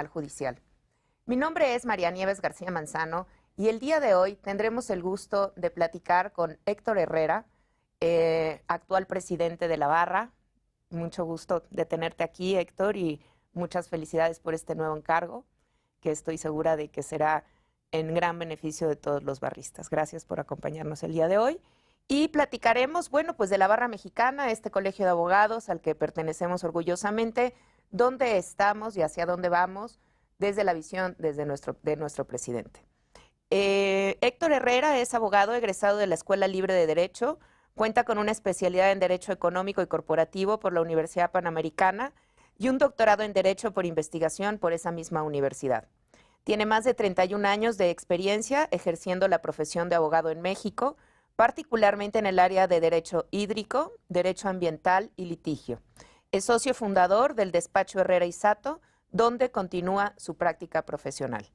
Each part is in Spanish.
Judicial. Mi nombre es María Nieves García Manzano y el día de hoy tendremos el gusto de platicar con Héctor Herrera, actual presidente de la Barra. Mucho gusto de tenerte aquí, Héctor, y muchas felicidades por este nuevo encargo, que estoy segura de que será en gran beneficio de todos los barristas. Gracias por acompañarnos el día de hoy. Y platicaremos, bueno, pues de la Barra Mexicana, este colegio de abogados al que pertenecemos orgullosamente, dónde estamos y hacia dónde vamos desde la visión de nuestro presidente. Héctor Herrera es abogado egresado de la Escuela Libre de Derecho, cuenta con una especialidad en Derecho Económico y Corporativo por la Universidad Panamericana y un doctorado en Derecho por investigación por esa misma universidad. Tiene más de 31 años de experiencia ejerciendo la profesión de abogado en México, particularmente en el área de Derecho Hídrico, Derecho Ambiental y Litigio. Es socio fundador del despacho Herrera y Sato, donde continúa su práctica profesional.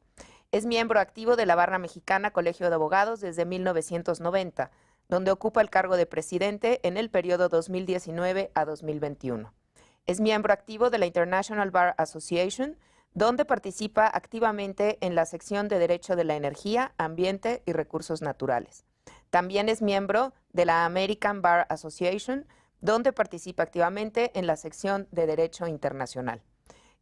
Es miembro activo de la Barra Mexicana Colegio de Abogados desde 1990, donde ocupa el cargo de presidente en el periodo 2019 a 2021. Es miembro activo de la International Bar Association, donde participa activamente en la sección de Derecho de la Energía, Ambiente y Recursos Naturales. También es miembro de la American Bar Association, donde participa activamente en la sección de Derecho Internacional.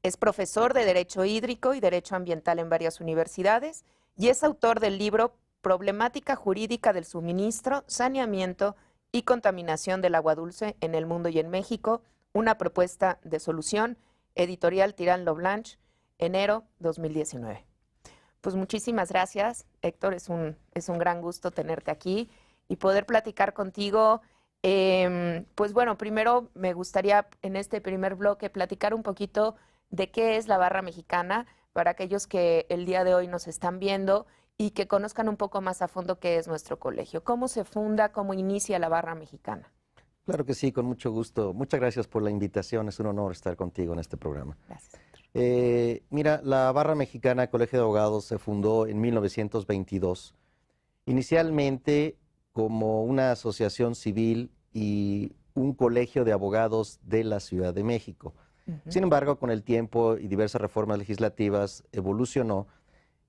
Es profesor de Derecho Hídrico y Derecho Ambiental en varias universidades y es autor del libro Problemática Jurídica del Suministro, Saneamiento y Contaminación del Agua Dulce en el Mundo y en México, una propuesta de solución, editorial Tirán Lo Blanche, enero 2019. Pues muchísimas gracias, Héctor, es un gran gusto tenerte aquí y poder platicar contigo. Pues bueno, primero me gustaría en este primer bloque platicar un poquito de qué es la Barra Mexicana para aquellos que el día de hoy nos están viendo y que conozcan un poco más a fondo qué es nuestro colegio. ¿Cómo se funda, cómo inicia la Barra Mexicana? Claro que sí, con mucho gusto. Muchas gracias por la invitación. Es un honor estar contigo en este programa. Gracias, Héctor. Mira, la Barra Mexicana Colegio de Abogados se fundó en 1922, inicialmente como una asociación civil y un colegio de abogados de la Ciudad de México. Sin embargo, con el tiempo y diversas reformas legislativas evolucionó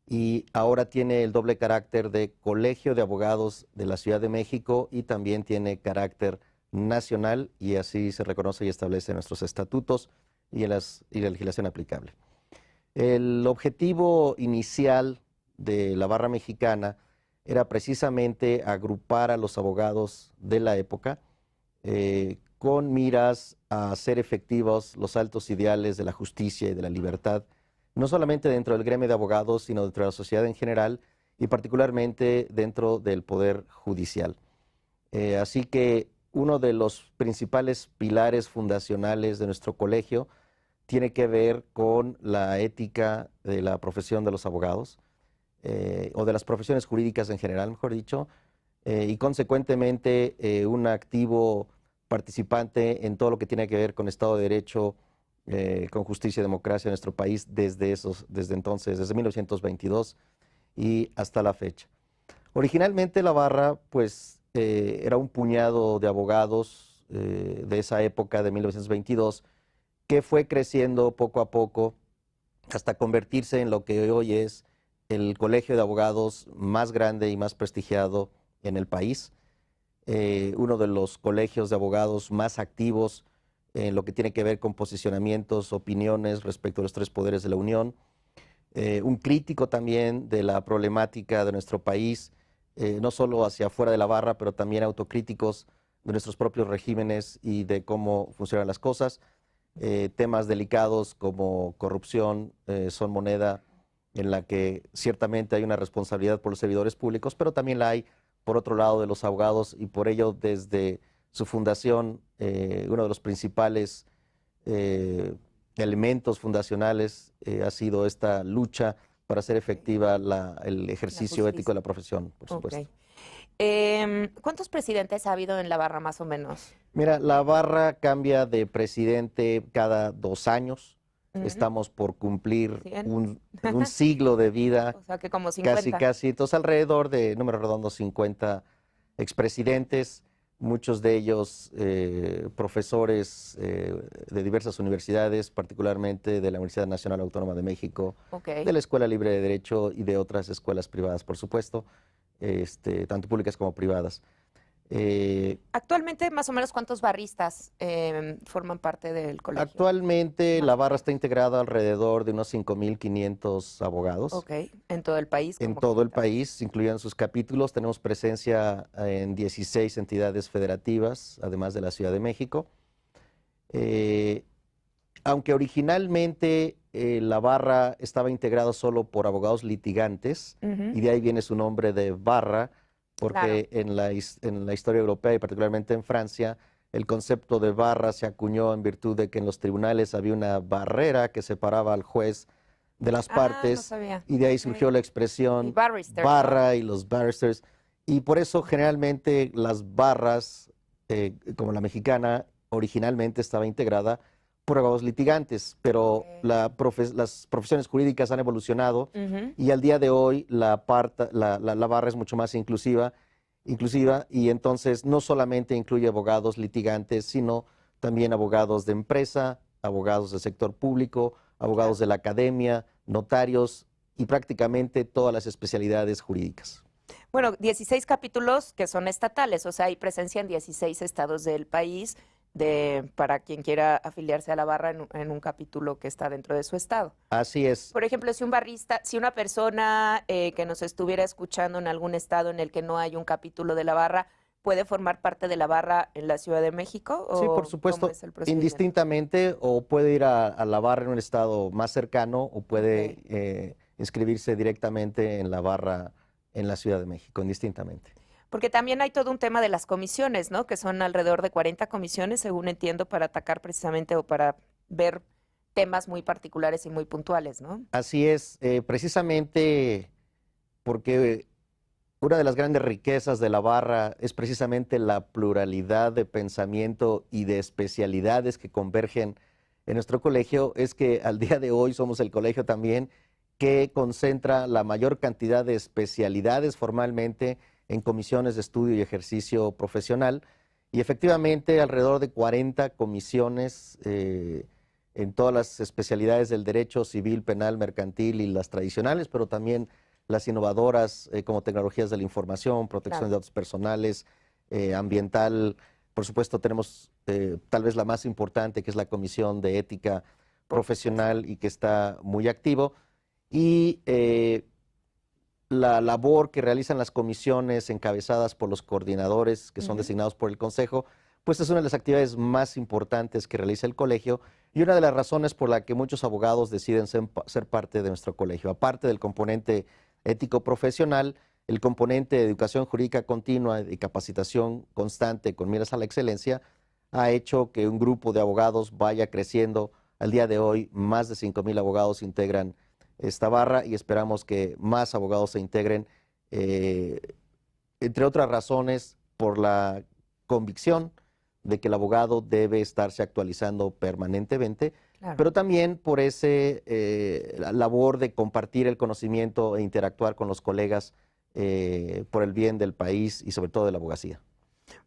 y ahora tiene el doble carácter de Colegio de Abogados de la Ciudad de México y también tiene carácter nacional, y así se reconoce y establece en nuestros estatutos y en la legislación aplicable. El objetivo inicial de la Barra Mexicana era precisamente agrupar a los abogados de la época con miras a hacer efectivos los altos ideales de la justicia y de la libertad, no solamente dentro del gremio de abogados, sino dentro de la sociedad en general y particularmente dentro del Poder Judicial. Así que uno de los principales pilares fundacionales de nuestro colegio tiene que ver con la ética de la profesión de los abogados, o de las profesiones jurídicas en general, mejor dicho, y consecuentemente un activo participante en todo lo que tiene que ver con Estado de Derecho, con justicia y democracia en nuestro país desde entonces, desde 1922 y hasta la fecha. Originalmente la Barra, pues, era un puñado de abogados de esa época, de 1922, que fue creciendo poco a poco hasta convertirse en lo que hoy es el colegio de abogados más grande y más prestigiado en el país. Uno de los colegios de abogados más activos en lo que tiene que ver con posicionamientos, opiniones respecto a los tres poderes de la Unión. Un crítico también de la problemática de nuestro país, no solo hacia afuera de la Barra, pero también autocríticos de nuestros propios regímenes y de cómo funcionan las cosas. Temas delicados como corrupción son moneda en la que ciertamente hay una responsabilidad por los servidores públicos, pero también la hay por otro lado de los abogados, y por ello desde su fundación uno de los principales elementos fundacionales ha sido esta lucha para hacer efectiva el ejercicio ético de la profesión, por supuesto. ¿Cuántos presidentes ha habido en la Barra más o menos? Mira, la Barra cambia de presidente cada 2 años. Estamos por cumplir un siglo de vida. O sea que como 50. Casi. Entonces alrededor de, número redondo, 50 expresidentes. muchos de ellos profesores de diversas universidades, particularmente de la Universidad Nacional Autónoma de México, Ok. de la Escuela Libre de Derecho y de otras escuelas privadas, por supuesto, tanto públicas como privadas. Actualmente, más o menos, ¿cuántos barristas forman parte del colegio? Actualmente Más la o barra menos. está integrada alrededor de unos 5.500 abogados. Ok, en todo el país, En como todo el comentabas. país, incluidos sus capítulos. Tenemos presencia en 16 entidades federativas, además de la Ciudad de México. Eh, Aunque originalmente la barra estaba integrada solo por abogados litigantes, Ujú, y de ahí viene su nombre de barra, claro. porque en la historia europea y particularmente en Francia, el concepto de barra se acuñó en virtud de que en los tribunales había una barrera que separaba al juez de las Ah, no partes, sabía. y de ahí surgió Ok. la Y expresión barristers, ¿no? barra y los barristers, y por eso generalmente las barras, como la mexicana, originalmente estaba integrada por abogados litigantes, pero Ok. las profesiones jurídicas han evolucionado Ujú, y al día de hoy la barra es mucho más inclusiva, y entonces no solamente incluye abogados litigantes, sino también abogados de empresa, abogados del sector público, abogados claro. de la academia, notarios y prácticamente todas las especialidades jurídicas. Bueno, 16 capítulos que son estatales, o sea, hay presencia en 16 estados del país para quien quiera afiliarse a la barra en un capítulo que está dentro de su estado. Así es. Por ejemplo, si un barrista, si una persona que nos estuviera escuchando en algún estado en el que no hay un capítulo de la barra, ¿puede formar parte de la barra en la Ciudad de México Sí, por o cómo supuesto, es el procedimiento? indistintamente, o puede ir a la barra en un estado más cercano, o puede Ok. inscribirse directamente en la barra en la Ciudad de México, indistintamente. Porque también hay todo un tema de las comisiones, ¿no? Que son alrededor de 40 comisiones, según entiendo, para atacar precisamente o para ver temas muy particulares y muy puntuales, ¿no? Así es, precisamente porque una de las grandes riquezas de la barra es precisamente la pluralidad de pensamiento y de especialidades que convergen en nuestro colegio. Es que al día de hoy somos el colegio también que concentra la mayor cantidad de especialidades formalmente en comisiones de estudio y ejercicio profesional, y efectivamente alrededor de 40 comisiones en todas las especialidades del derecho civil, penal, mercantil y las tradicionales, pero también las innovadoras, como tecnologías de la información, protección Claro. de datos personales, ambiental. Por supuesto, tenemos tal vez la más importante, que es la Comisión de Ética Por supuesto. Profesional, y que está muy activo. Y la labor que realizan las comisiones encabezadas por los coordinadores, que son Ujú. designados por el Consejo, pues es una de las actividades más importantes que realiza el colegio, y una de las razones por la que muchos abogados deciden ser parte de nuestro colegio. Aparte del componente ético profesional, el componente de educación jurídica continua y capacitación constante con miras a la excelencia ha hecho que un grupo de abogados vaya creciendo. Al día de hoy, más de 5,000 abogados integran esta barra, y esperamos que más abogados se integren, eh, entre otras razones, por la convicción de que el abogado debe estarse actualizando permanentemente, Claro. pero también por ese la labor de compartir el conocimiento e interactuar con los colegas por el bien del país y sobre todo de la abogacía.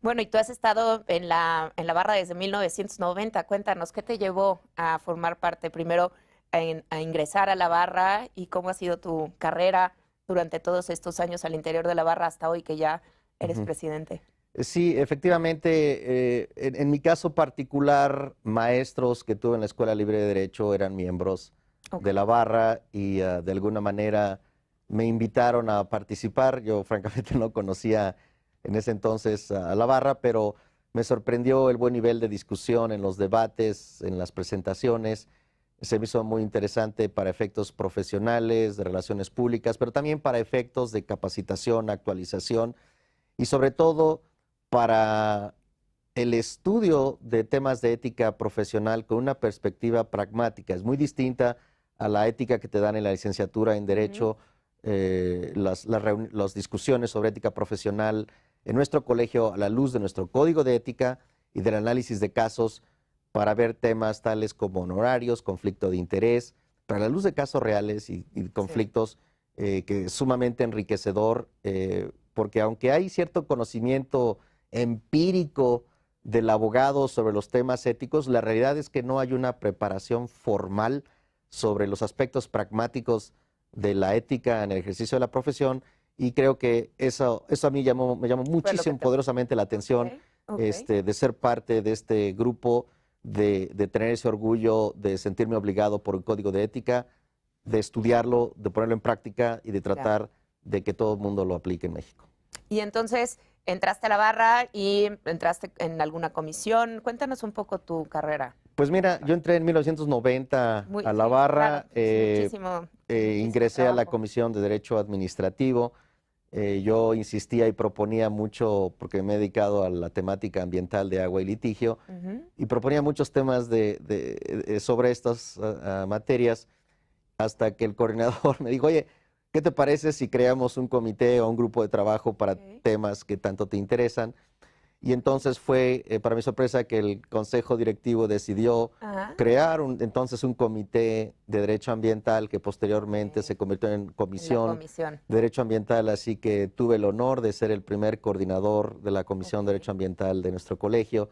Bueno, y tú has estado en la barra desde 1990. Cuéntanos, ¿qué te llevó a formar parte primero a ingresar a la barra y cómo ha sido tu carrera durante todos estos años al interior de la barra hasta hoy que ya eres Ujú. presidente? Sí, efectivamente, en mi caso particular, maestros que tuve en la Escuela Libre de Derecho eran miembros Ok. de la barra, y de alguna manera me invitaron a participar. Yo francamente no conocía en ese entonces a la barra, pero me sorprendió el buen nivel de discusión en los debates, en las presentaciones. Se me hizo muy interesante para efectos profesionales, de relaciones públicas, pero también para efectos de capacitación, actualización, y sobre todo para el estudio de temas de ética profesional con una perspectiva pragmática. Es muy distinta a la ética que te dan en la licenciatura en Ujú. Derecho, las discusiones sobre ética profesional en nuestro colegio, a la luz de nuestro código de ética y del análisis de casos, para ver temas tales como honorarios, conflicto de interés, para la luz de casos reales y Sí. conflictos, que es sumamente enriquecedor, porque aunque hay cierto conocimiento empírico del abogado sobre los temas éticos, la realidad es que no hay una preparación formal sobre los aspectos pragmáticos de la ética en el ejercicio de la profesión, y creo que eso a mí me llamó muchísimo, poderosamente la atención, de ser parte de este grupo, de tener ese orgullo, de sentirme obligado por el código de ética, de estudiarlo, de ponerlo en práctica y de tratar de que todo el mundo lo aplique en México. Y entonces entraste a la barra y entraste en alguna comisión. Cuéntanos un poco tu carrera. Pues mira, yo entré en 1990 a la barra, claro, ingresé a la Comisión de Derecho Administrativo. Yo insistía y proponía mucho, porque me he dedicado a la temática ambiental de agua y litigio, y proponía muchos temas sobre estas materias, hasta que el coordinador me dijo, oye, ¿qué te parece si creamos un comité o un grupo de trabajo para temas que tanto te interesan? Y entonces fue, para mi sorpresa, que el Consejo Directivo decidió crear entonces un comité de derecho ambiental que posteriormente se convirtió en comisión de derecho ambiental, así que tuve el honor de ser el primer coordinador de la Comisión de Derecho Ambiental de nuestro colegio.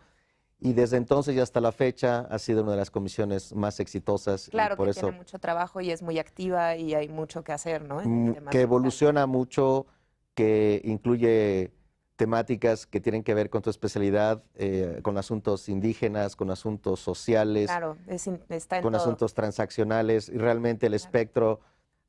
Y desde entonces y hasta la fecha ha sido una de las comisiones más exitosas. Claro, y por eso, tiene mucho trabajo y es muy activa y hay mucho que hacer, ¿no? Que evoluciona mucho, que incluye temáticas que tienen que ver con tu especialidad, con asuntos indígenas, con asuntos sociales, está en con todo. asuntos transaccionales, y realmente el espectro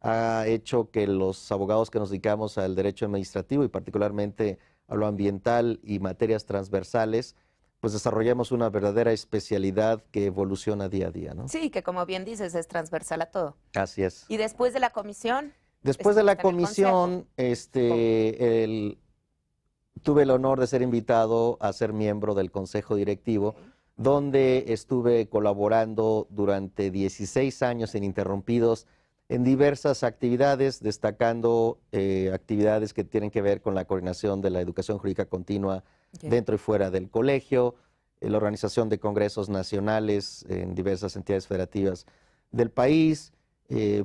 ha hecho que los abogados que nos dedicamos al derecho administrativo y particularmente a lo ambiental y materias transversales, pues desarrollamos una verdadera especialidad que evoluciona día a día, ¿no? Sí, que como bien dices, es transversal a todo. Así es. ¿Y después de la comisión? Después de la comisión, tuve el honor de ser invitado a ser miembro del Consejo Directivo, donde estuve colaborando durante 16 años ininterrumpidos en diversas actividades, destacando actividades que tienen que ver con la coordinación de la educación jurídica continua dentro y fuera del colegio, la organización de congresos nacionales en diversas entidades federativas del país,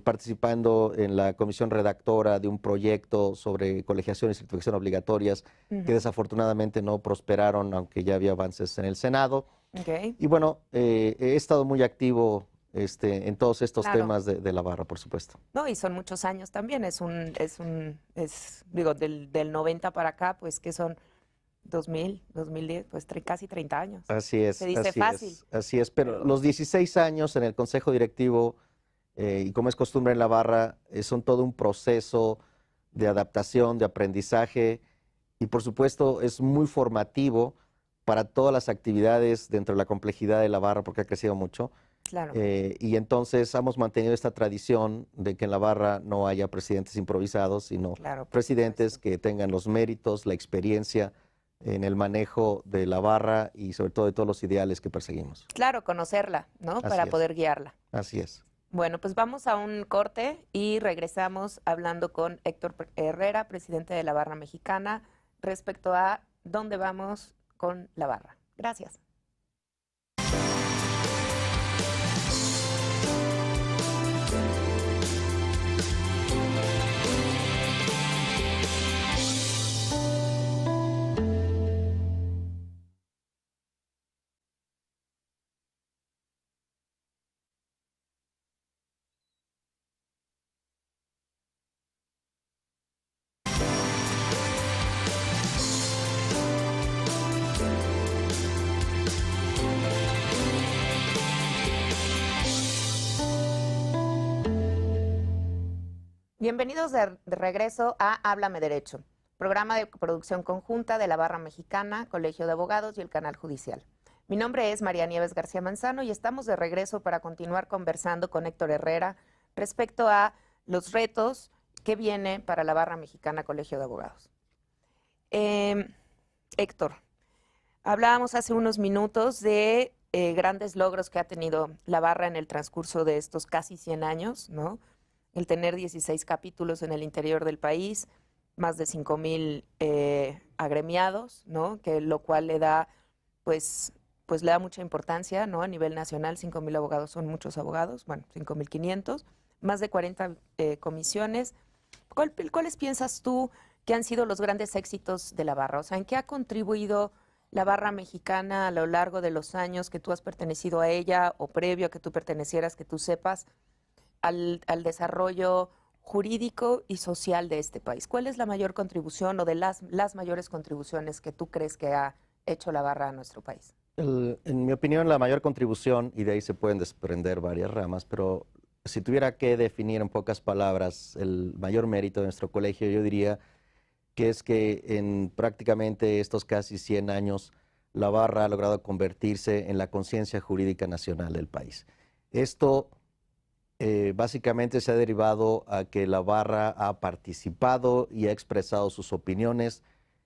participando en la comisión redactora de un proyecto sobre colegiación y certificación obligatorias que desafortunadamente no prosperaron, aunque ya había avances en el Senado. Y bueno, he estado muy activo en todos estos temas de la barra, por supuesto. No, y son muchos años también, digo, del 90 para acá, pues que son 2000, 2010, pues casi 30 años. Así es. Se dice fácil. Así es, pero los 16 años en el Consejo Directivo, y como es costumbre en la barra, son todo un proceso de adaptación, de aprendizaje, y por supuesto es muy formativo para todas las actividades dentro de la complejidad de la barra, porque ha crecido mucho. Claro. Y entonces hemos mantenido esta tradición de que en la barra no haya presidentes improvisados, sino presidentes que tengan los méritos, la experiencia en el manejo de la barra y sobre todo de todos los ideales que perseguimos. Claro, conocerla, ¿no? Para poder guiarla. Así es. Bueno, pues vamos a un corte y regresamos hablando con Héctor Herrera, presidente de la Barra Mexicana, respecto a dónde vamos con la barra. Gracias. Bienvenidos de regreso a Háblame Derecho, programa de producción conjunta de la Barra Mexicana, Colegio de Abogados y el Canal Judicial. Mi nombre es María Nieves García Manzano y estamos de regreso para continuar conversando con Héctor Herrera respecto a los retos que viene para la Barra Mexicana, Colegio de Abogados. Héctor, hablábamos hace unos minutos de grandes logros que ha tenido la Barra en el transcurso de estos casi 100 años, ¿no? El tener 16 capítulos en el interior del país, más de 5,000 agremiados, ¿no? Lo cual le da, pues le da mucha importancia, ¿no? A nivel nacional, 5,000 abogados son muchos abogados, bueno, 5,500, más de 40 comisiones. ¿Cuáles piensas tú ¿qué han sido los grandes éxitos de la barra? O sea, ¿en qué ha contribuido la barra mexicana a lo largo de los años que tú has pertenecido a ella o previo a que tú pertenecieras, que tú sepas, al desarrollo jurídico y social de este país? ¿Cuál es la mayor contribución o de las mayores contribuciones que tú crees que ha hecho la barra a nuestro país? En mi opinión, la mayor contribución, y de ahí se pueden desprender varias ramas, pero si tuviera que definir en pocas palabras el mayor mérito de nuestro colegio, yo diría que es que en prácticamente estos casi 100 años, la barra ha logrado convertirse en la conciencia jurídica nacional del país. Esto básicamente se ha derivado a que la barra ha participado y ha expresado sus opiniones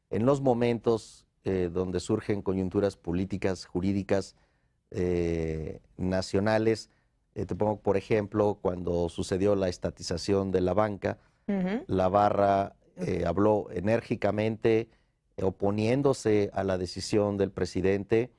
en los momentos donde surgen coyunturas políticas, jurídicas, nacionales. Te pongo, por ejemplo, cuando sucedió la estatización de la banca, la barra habló enérgicamente, oponiéndose a la decisión del presidente.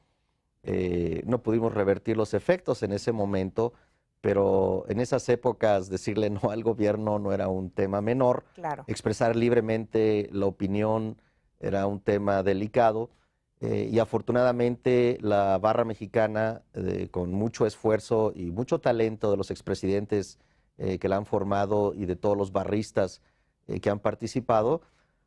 No pudimos revertir los efectos en ese momento, pero en esas épocas decirle no al gobierno no era un tema menor. Claro. Expresar libremente la opinión era un tema delicado. Y afortunadamente la barra mexicana, con mucho esfuerzo y mucho talento de los expresidentes que la han formado y de todos los barristas que han participado,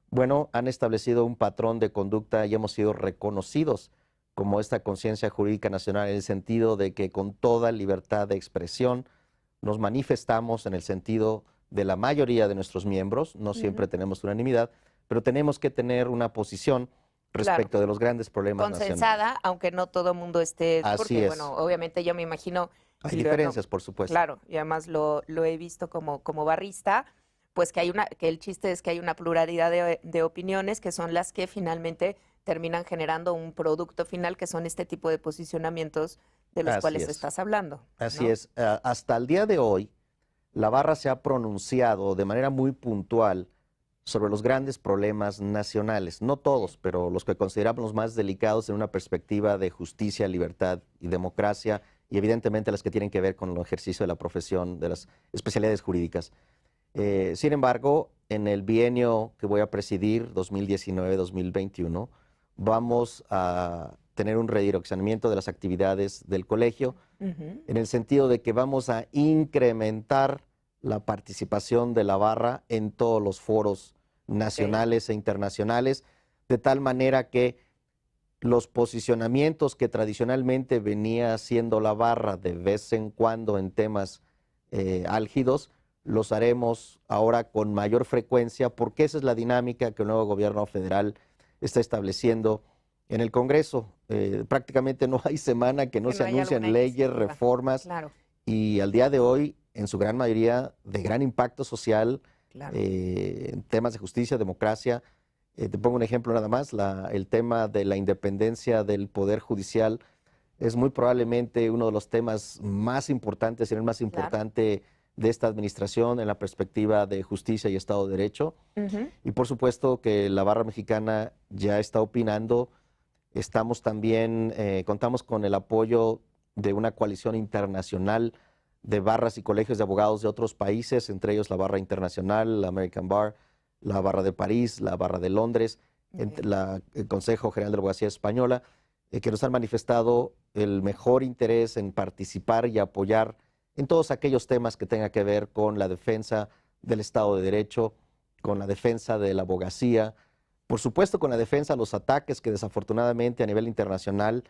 bueno, han establecido un patrón de conducta y hemos sido reconocidos como esta conciencia jurídica nacional, en el sentido de que con toda libertad de expresión nos manifestamos en el sentido de la mayoría de nuestros miembros. No siempre tenemos unanimidad, pero tenemos que tener una posición respecto de los grandes problemas consensada, nacionales. aunque no todo mundo esté, Así porque es. bueno, obviamente yo me imagino. Hay diferencias, por supuesto. Claro, y además lo he visto como barrista, pues que el chiste es que hay una pluralidad de opiniones que son las que finalmente terminan generando un producto final, que son este tipo de posicionamientos de los cuales estás hablando. Así es. Hasta el día de hoy, la barra se ha pronunciado de manera muy puntual sobre los grandes problemas nacionales, no todos, pero los que consideramos los más delicados en una perspectiva de justicia, libertad y democracia, y evidentemente las que tienen que ver con el ejercicio de la profesión, de las especialidades jurídicas. Sin embargo, en el bienio que voy a presidir, 2019-2021, vamos a tener un redireccionamiento de las actividades del colegio, en el sentido de que vamos a incrementar la participación de la barra en todos los foros nacionales e internacionales, de tal manera que los posicionamientos que tradicionalmente venía haciendo la barra de vez en cuando en temas álgidos, los haremos ahora con mayor frecuencia, porque esa es la dinámica que el nuevo gobierno federal está estableciendo en el Congreso. Prácticamente no hay semana que no se anuncian leyes, reformas, y al día de hoy, en su gran mayoría, de gran impacto social, en temas de justicia, democracia. Te pongo un ejemplo nada más, el tema de la independencia del Poder Judicial es muy probablemente uno de los temas más importantes y el más importante de esta administración en la perspectiva de justicia y Estado de Derecho. Y por supuesto que la barra mexicana ya está opinando. Estamos también, contamos con el apoyo de una coalición internacional de barras y colegios de abogados de otros países, entre ellos la Barra Internacional, la American Bar, la Barra de París, la Barra de Londres, el Consejo General de la Abogacía Española, que nos han manifestado el mejor interés en participar y apoyar en todos aquellos temas que tengan que ver con la defensa del Estado de Derecho, con la defensa de la abogacía, por supuesto con la defensa de los ataques que desafortunadamente a nivel internacional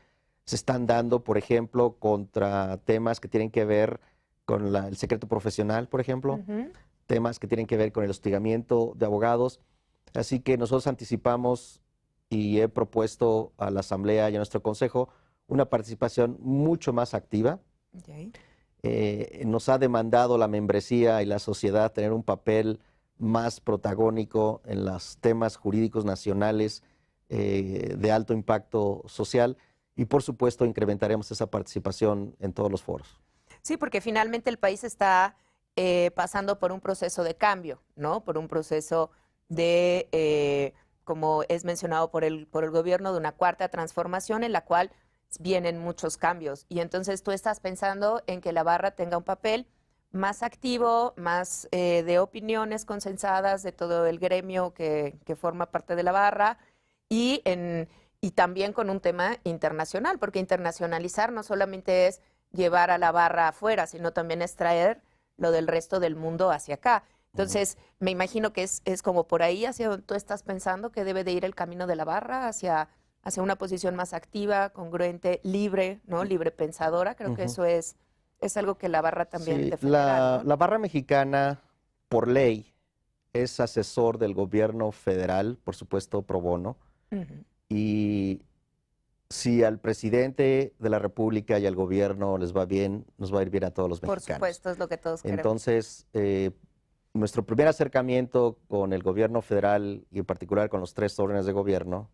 se están dando, por ejemplo, contra temas que tienen que ver con el secreto profesional, por ejemplo, temas que tienen que ver con el hostigamiento de abogados. Así que nosotros anticipamos y he propuesto a la Asamblea y a nuestro Consejo una participación mucho más activa. Nos ha demandado la membresía y la sociedad tener un papel más protagónico en los temas jurídicos nacionales de alto impacto social, y por supuesto incrementaremos esa participación en todos los foros. Sí, porque finalmente el país está pasando por un proceso de cambio, ¿no? Por un proceso de, como es mencionado por el gobierno, de una cuarta transformación en la cual vienen muchos cambios. Y entonces tú estás pensando en que la barra tenga un papel más activo, más de opiniones consensadas de todo el gremio que forma parte de la barra y también con un tema internacional, porque internacionalizar no solamente es llevar a la barra afuera, sino también es traer lo del resto del mundo hacia acá. Entonces, me imagino que es como por ahí hacia donde tú estás pensando que debe de ir el camino de la barra, hacia una posición más activa, congruente, libre, ¿no? Libre pensadora. Creo que eso es algo que la barra también Sí, defenderá, ¿no? la barra mexicana, por ley, es asesor del gobierno federal, por supuesto, pro bono, Ujú. y si al presidente de la República y al gobierno les va bien, nos va a ir bien a todos los Por mexicanos. supuesto, es lo que todos queremos. Entonces, nuestro primer acercamiento con el gobierno federal y en particular con los 3 órdenes de gobierno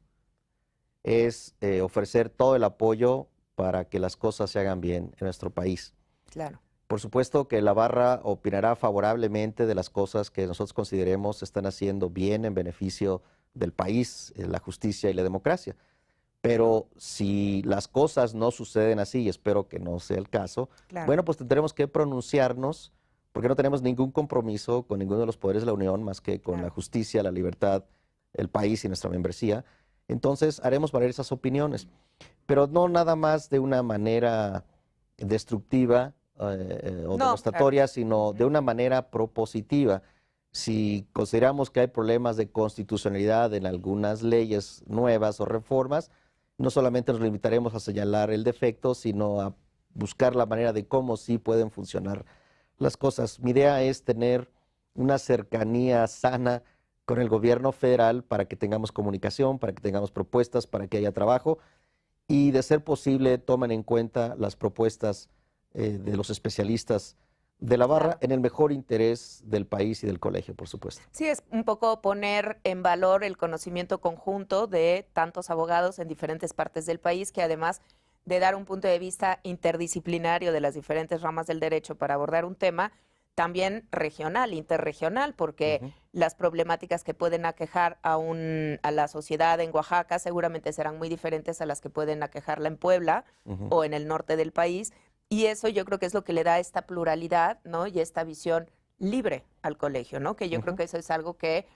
es ofrecer todo el apoyo para que las cosas se hagan bien en nuestro país. Claro. Por supuesto que la barra opinará favorablemente de las cosas que nosotros consideremos se están haciendo bien en beneficio del país, la justicia y la democracia. Pero si las cosas no suceden así, y espero que no sea el caso, Claro. bueno, pues tendremos que pronunciarnos, porque no tenemos ningún compromiso con ninguno de los poderes de la Unión, más que con la Claro. justicia, la libertad, el país y nuestra membresía. Entonces haremos valer esas opiniones, pero no nada más de una manera destructiva o No, denostatoria, sino de Ujú. una manera propositiva. Si consideramos que hay problemas de constitucionalidad en algunas leyes nuevas o reformas, no solamente nos limitaremos a señalar el defecto, sino a buscar la manera de cómo sí pueden funcionar las cosas. Mi idea es tener una cercanía sana con el gobierno federal para que tengamos comunicación, para que tengamos propuestas, para que haya trabajo y, de ser posible, tomen en cuenta las propuestas de los especialistas de la barra Claro. en el mejor interés del país y del colegio, por supuesto. Sí, es un poco poner en valor el conocimiento conjunto de tantos abogados en diferentes partes del país, que además de dar un punto de vista interdisciplinario de las diferentes ramas del derecho para abordar un tema, también regional, interregional, porque Ujú. las problemáticas que pueden aquejar a la sociedad en Oaxaca seguramente serán muy diferentes a las que pueden aquejarla en Puebla Ujú. o en el norte del país. Y eso yo creo que es lo que le da esta pluralidad, ¿no? Y esta visión libre al colegio, ¿no? Que yo creo Ujú. que eso es algo que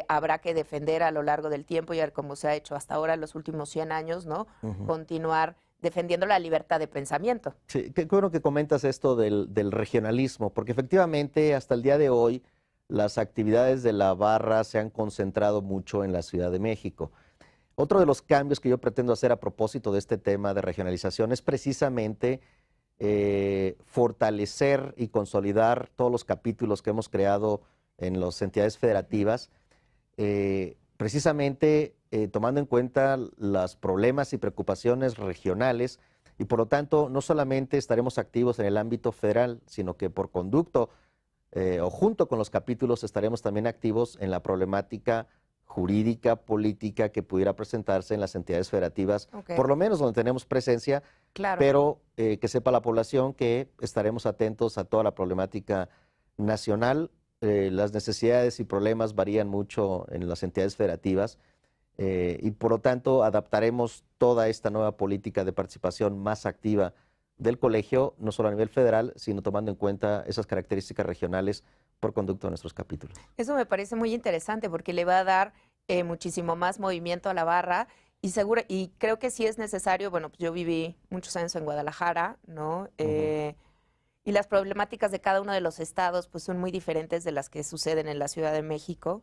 habrá que defender a lo largo del tiempo y como se ha hecho hasta ahora en los últimos 100 años, ¿no? Ujú. Continuar defendiendo la libertad de pensamiento. Sí, qué bueno que comentas esto del regionalismo, porque efectivamente hasta el día de hoy las actividades de la barra se han concentrado mucho en la Ciudad de México. Otro de los cambios que yo pretendo hacer a propósito de este tema de regionalización es precisamente fortalecer y consolidar todos los capítulos que hemos creado en las entidades federativas, precisamente tomando en cuenta los problemas y preocupaciones regionales, y por lo tanto no solamente estaremos activos en el ámbito federal, sino que por conducto o junto con los capítulos estaremos también activos en la problemática jurídica, política que pudiera presentarse en las entidades federativas, Ok. por lo menos donde tenemos presencia, Claro. pero que sepa la población que estaremos atentos a toda la problemática nacional. Las necesidades y problemas varían mucho en las entidades federativas y por lo tanto adaptaremos toda esta nueva política de participación más activa del colegio, no solo a nivel federal, sino tomando en cuenta esas características regionales por conducto de nuestros capítulos. Eso me parece muy interesante porque le va a dar muchísimo más movimiento a la barra y creo que sí es necesario, bueno, pues yo viví muchos años en Guadalajara, ¿no? Y las problemáticas de cada uno de los estados pues son muy diferentes de las que suceden en la Ciudad de México.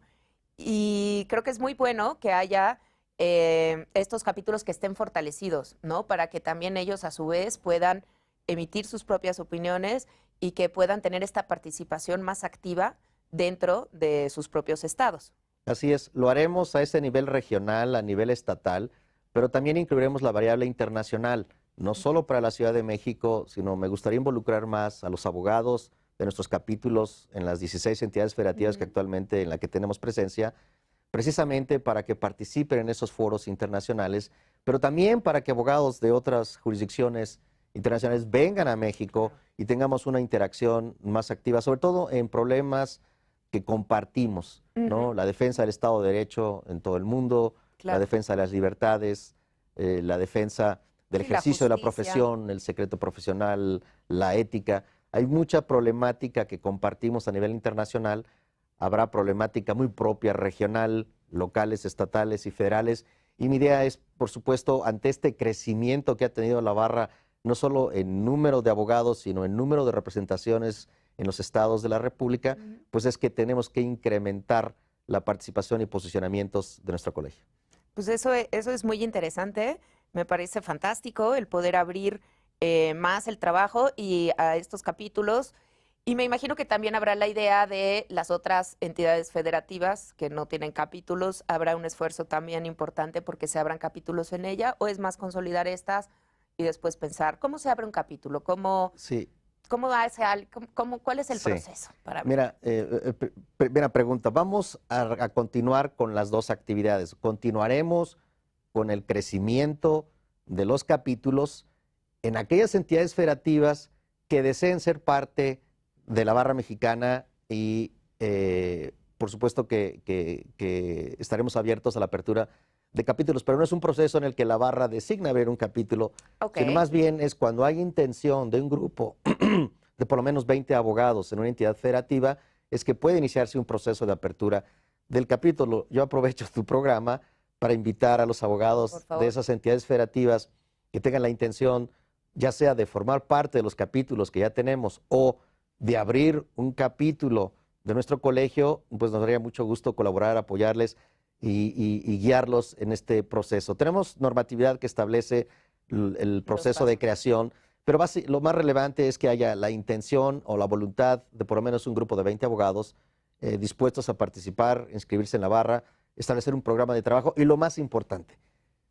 Y creo que es muy bueno que haya estos capítulos que estén fortalecidos, ¿no? Para que también ellos a su vez puedan emitir sus propias opiniones y que puedan tener esta participación más activa dentro de sus propios estados. Así es, lo haremos a ese nivel regional, a nivel estatal, pero también incluiremos la variable internacional, no solo para la Ciudad de México, sino me gustaría involucrar más a los abogados de nuestros capítulos en las 16 entidades federativas que actualmente en la que tenemos presencia, precisamente para que participen en esos foros internacionales, pero también para que abogados de otras jurisdicciones internacionales vengan a México y tengamos una interacción más activa, sobre todo en problemas que compartimos, ¿no? La defensa del Estado de Derecho en todo el mundo, la Claro. defensa de las libertades, la defensa del Sí, la ejercicio de la justicia. profesión, el secreto profesional, la ética. Hay mucha problemática que compartimos a nivel internacional, habrá problemática muy propia, regional, locales, estatales y federales. Y mi idea es, por supuesto, ante este crecimiento que ha tenido la barra, no solo en número de abogados, sino en número de representaciones en los estados de la República, pues es que tenemos que incrementar la participación y posicionamientos de nuestro colegio. Pues eso es muy interesante, me parece fantástico el poder abrir más el trabajo y a estos capítulos. Y me imagino que también habrá la idea de las otras entidades federativas que no tienen capítulos. ¿Habrá un esfuerzo también importante porque se abran capítulos en ella? ¿O es más consolidar estas y después pensar cómo se abre un capítulo? Sí. ¿Cuál es el Sí. proceso para abrir? Mira, primera pregunta, vamos a continuar con las dos actividades. Continuaremos con el crecimiento de los capítulos en aquellas entidades federativas que deseen ser parte de la barra mexicana y por supuesto que estaremos abiertos a la apertura de capítulos, pero no es un proceso en el que la barra designa abrir un capítulo, Ok. sino más bien es cuando hay intención de un grupo de por lo menos 20 abogados en una entidad federativa, es que puede iniciarse un proceso de apertura del capítulo. Yo aprovecho tu programa para invitar a los abogados de esas entidades federativas que tengan la intención, ya sea de formar parte de los capítulos que ya tenemos o de abrir un capítulo de nuestro colegio, pues nos daría mucho gusto colaborar, apoyarles y guiarlos en este proceso. Tenemos normatividad que establece el proceso de creación, pero lo más relevante es que haya la intención o la voluntad de por lo menos un grupo de 20 abogados dispuestos a participar, inscribirse en la barra, establecer un programa de trabajo y lo más importante,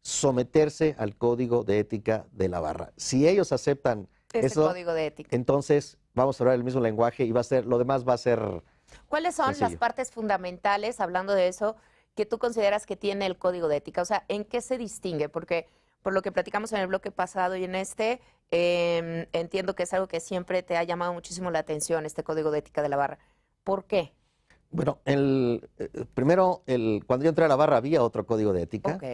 someterse al código de ética de la barra. Si ellos aceptan eso, código de ética, entonces vamos a hablar el mismo lenguaje y lo demás va a ser ¿cuáles son sencillo. las partes fundamentales, hablando de eso, que tú consideras que tiene el código de ética? O sea, ¿en qué se distingue? Porque por lo que platicamos en el bloque pasado y en este, entiendo que es algo que siempre te ha llamado muchísimo la atención, este código de ética de la barra. ¿Por qué? Bueno, primero, cuando yo entré a la barra había otro código de ética. Ok.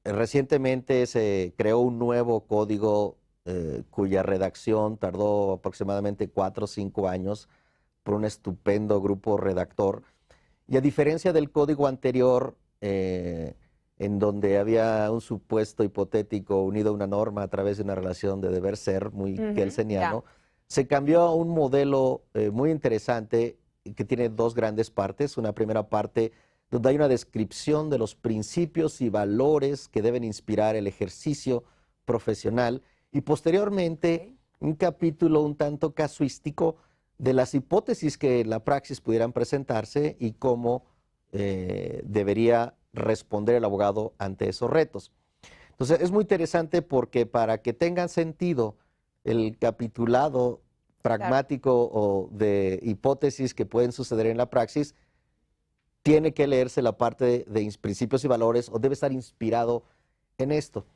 Recientemente se creó un nuevo código cuya redacción tardó aproximadamente 4 o 5 años por un estupendo grupo redactor. Y a diferencia del código anterior, en donde había un supuesto hipotético unido a una norma a través de una relación de deber ser muy kelseniano, se cambió a un modelo muy interesante que tiene dos grandes partes. Una primera parte donde hay una descripción de los principios y valores que deben inspirar el ejercicio profesional y posteriormente un capítulo un tanto casuístico de las hipótesis que en la praxis pudieran presentarse y cómo debería responder el abogado ante esos retos. Entonces es muy interesante porque para que tengan sentido el capitulado pragmático o de hipótesis que pueden suceder en la praxis, tiene que leerse la parte de principios y valores o debe estar inspirado en esto.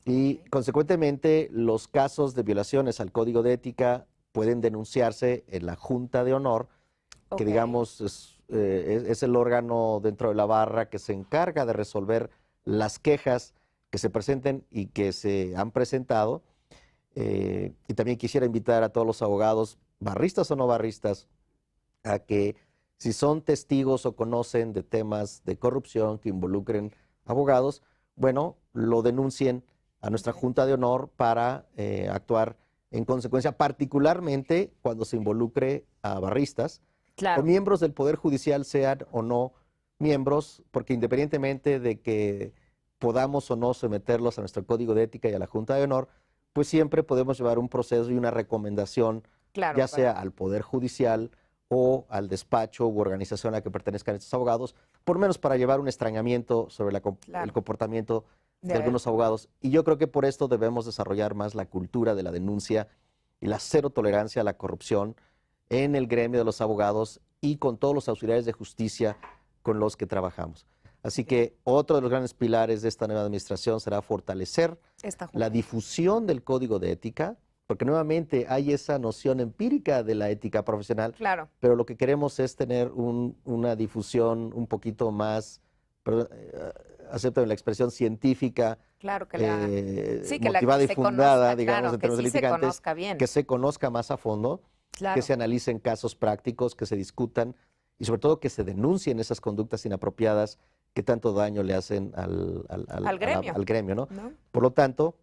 Y consecuentemente los casos de violaciones al código de ética pueden denunciarse en la Junta de Honor, que digamos es el órgano dentro de la barra que se encarga de resolver las quejas que se presenten y que se han presentado. Y también quisiera invitar a todos los abogados, barristas o no barristas, a que si son testigos o conocen de temas de corrupción que involucren abogados, bueno, lo denuncien a nuestra Junta de Honor para actuar en consecuencia, particularmente cuando se involucre a barristas o miembros del Poder Judicial, sean o no miembros, porque independientemente de que podamos o no someterlos a nuestro Código de Ética y a la Junta de Honor, pues siempre podemos llevar un proceso y una recomendación, ya sea al Poder Judicial o al despacho u organización a la que pertenezcan estos abogados, por lo menos para llevar un extrañamiento sobre el comportamiento de algunos abogados. Y yo creo que por esto debemos desarrollar más la cultura de la denuncia y la cero tolerancia a la corrupción en el gremio de los abogados y con todos los auxiliares de justicia con los que trabajamos. Así que otro de los grandes pilares de esta nueva administración será fortalecer la difusión del código de ética, porque nuevamente hay esa noción empírica de la ética profesional, pero lo que queremos es tener una difusión un poquito más aceptan la expresión científica, Claro que la, sí, que motivada que y se fundada, conozca, digamos, claro, en que términos sí se litigantes, conozca bien. que se conozca más a fondo, que Claro. se analicen casos prácticos, que se discutan y sobre todo que se denuncien esas conductas inapropiadas que tanto daño le hacen al gremio, ¿no? ¿No? Por lo tanto,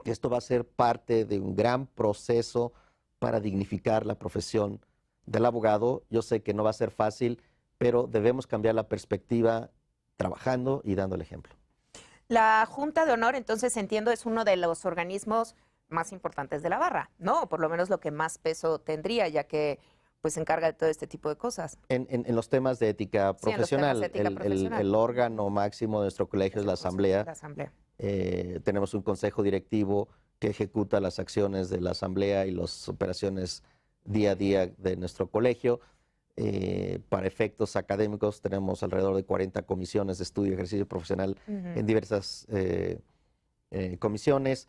esto va a ser parte de un gran proceso para dignificar la profesión del abogado. Yo sé que no va a ser fácil, pero debemos cambiar la perspectiva trabajando y dando el ejemplo. La Junta de Honor, entonces entiendo, es uno de los organismos más importantes de la barra, ¿no? O por lo menos lo que más peso tendría, ya que pues se encarga de todo este tipo de cosas. En los temas de ética Sí, en los temas profesional, de ética profesional. el órgano máximo de nuestro colegio es la asamblea. La asamblea. Tenemos un consejo directivo que ejecuta las acciones de la asamblea y las operaciones día a día de nuestro colegio. Para efectos académicos tenemos alrededor de 40 comisiones de estudio y ejercicio profesional en diversas comisiones.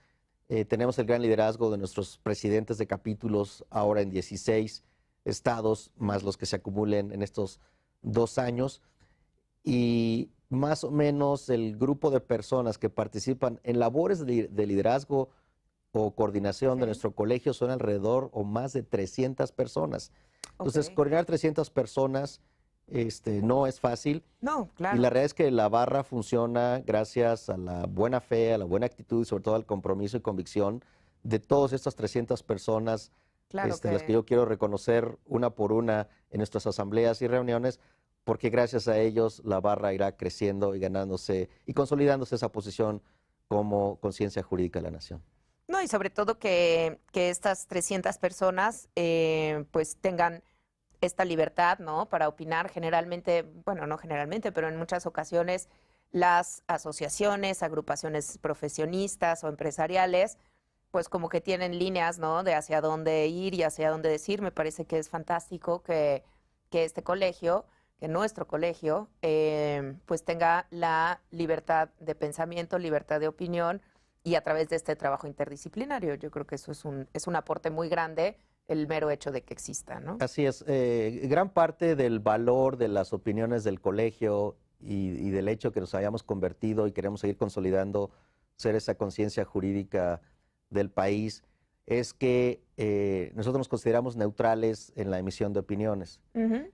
Tenemos el gran liderazgo de nuestros presidentes de capítulos ahora en 16 estados, más los que se acumulen en estos 2 años. Y más o menos el grupo de personas que participan en labores de liderazgo o coordinación de nuestro colegio son alrededor o más de 300 personas. Entonces, coordinar 300 personas no es fácil. No, claro. Y la realidad es que la barra funciona gracias a la buena fe, a la buena actitud y sobre todo al compromiso y convicción de todas estas 300 personas, Claro las que yo quiero reconocer una por una en nuestras asambleas y reuniones, porque gracias a ellos la barra irá creciendo y ganándose y consolidándose esa posición como conciencia jurídica de la nación. No, y sobre todo que estas 300 personas pues tengan esta libertad, ¿no? Para opinar generalmente, bueno, no generalmente, pero en muchas ocasiones las asociaciones, agrupaciones profesionistas o empresariales, pues como que tienen líneas, ¿no? De hacia dónde ir y hacia dónde decir. Me parece que es fantástico que este colegio, que nuestro colegio, pues tenga la libertad de pensamiento, libertad de opinión y a través de este trabajo interdisciplinario. Yo creo que eso es un aporte muy grande, el mero hecho de que exista, ¿no? Así es. Gran parte del valor de las opiniones del colegio y del hecho que nos hayamos convertido y queremos seguir consolidando ser esa conciencia jurídica del país es que nosotros nos consideramos neutrales en la emisión de opiniones.